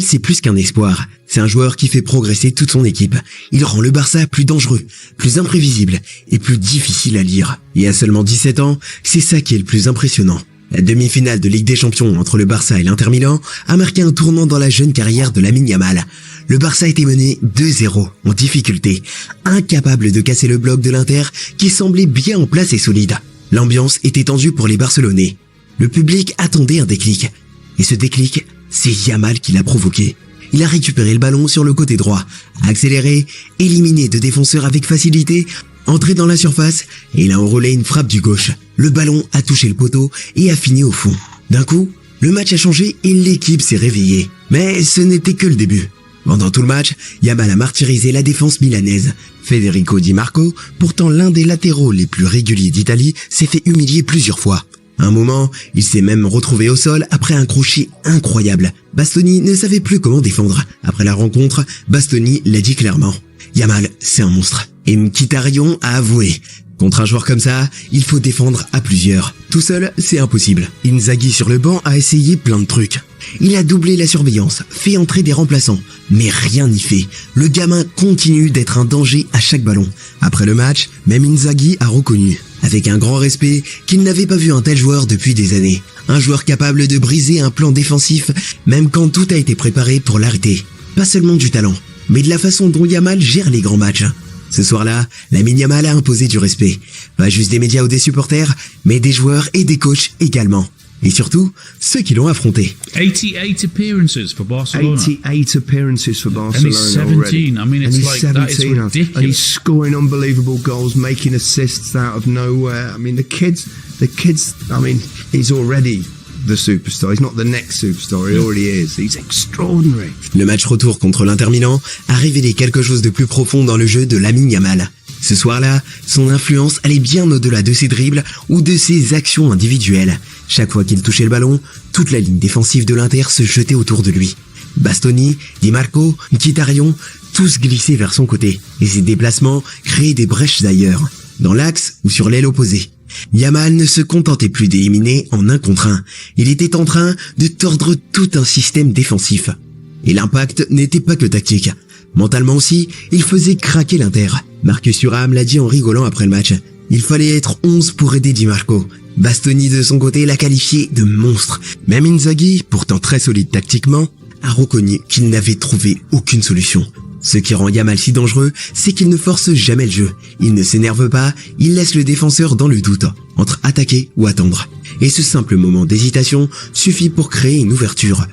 C'est plus qu'un espoir, c'est un joueur qui fait progresser toute son équipe. Il rend le Barça plus dangereux, plus imprévisible et plus difficile à lire. Et à seulement 17 ans, c'est ça qui est le plus impressionnant. La demi-finale de Ligue des Champions entre le Barça et l'Inter Milan a marqué un tournant dans la jeune carrière de Lamine Yamal. Le Barça était mené 2-0 en difficulté, incapable de casser le bloc de l'Inter qui semblait bien en place et solide. L'ambiance était tendue pour les Barcelonais. Le public attendait un déclic. Et ce déclic, c'est Yamal qui l'a provoqué. Il a récupéré le ballon sur le côté droit, accéléré, éliminé deux défenseurs avec facilité, entré dans la surface et il a enrôlé une frappe du gauche. Le ballon a touché le poteau et a fini au fond. D'un coup, le match a changé et l'équipe s'est réveillée. Mais ce n'était que le début. Pendant tout le match, Yamal a martyrisé la défense milanaise. Federico Di Marco, pourtant l'un des latéraux les plus réguliers d'Italie, s'est fait humilier plusieurs fois. À un moment, il s'est même retrouvé au sol après un crochet incroyable. Bastoni ne savait plus comment défendre. Après la rencontre, Bastoni l'a dit clairement. Yamal, c'est un monstre. Et Mkhitaryan a avoué. Contre un joueur comme ça, il faut défendre à plusieurs. Tout seul, c'est impossible. Inzaghi sur le banc a essayé plein de trucs. Il a doublé la surveillance, fait entrer des remplaçants, mais rien n'y fait. Le gamin continue d'être un danger à chaque ballon. Après le match, même Inzaghi a reconnu, avec un grand respect, qu'il n'avait pas vu un tel joueur depuis des années. Un joueur capable de briser un plan défensif, même quand tout a été préparé pour l'arrêter. Pas seulement du talent, mais de la façon dont Yamal gère les grands matchs. Ce soir-là, Lamine Yamal a imposé du respect. Pas juste des médias ou des supporters, mais des joueurs et des coachs également. Et surtout, ceux qui l'ont affronté. 88 appearances for Barcelona. 88 appearances for Barcelona. And he's 17. Already. I mean, it's like, that is ridiculous. And he's scoring unbelievable goals, making assists out of nowhere. I mean, the kids, I mean, he's already the superstar. He's not the next superstar, he already is. He's extraordinary. Le match retour contre l'Inter Milan a révélé quelque chose de plus profond dans le jeu de Lamine Yamal. Ce soir-là, son influence allait bien au-delà de ses dribbles ou de ses actions individuelles. Chaque fois qu'il touchait le ballon, toute la ligne défensive de l'Inter se jetait autour de lui. Bastoni, Di Marco, Mkhitaryan, tous glissaient vers son côté, et ses déplacements créaient des brèches ailleurs, dans l'axe ou sur l'aile opposée. Yamal ne se contentait plus d'éliminer en un contre un, il était en train de tordre tout un système défensif. Et l'impact n'était pas que tactique. Mentalement aussi, il faisait craquer l'Inter. Marcus Thuram l'a dit en rigolant après le match. Il fallait être 11 pour aider Di Marco. Bastoni de son côté l'a qualifié de monstre. Même Inzaghi, pourtant très solide tactiquement, a reconnu qu'il n'avait trouvé aucune solution. Ce qui rend Yamal si dangereux, c'est qu'il ne force jamais le jeu. Il ne s'énerve pas, il laisse le défenseur dans le doute, entre attaquer ou attendre. Et ce simple moment d'hésitation suffit pour créer une ouverture.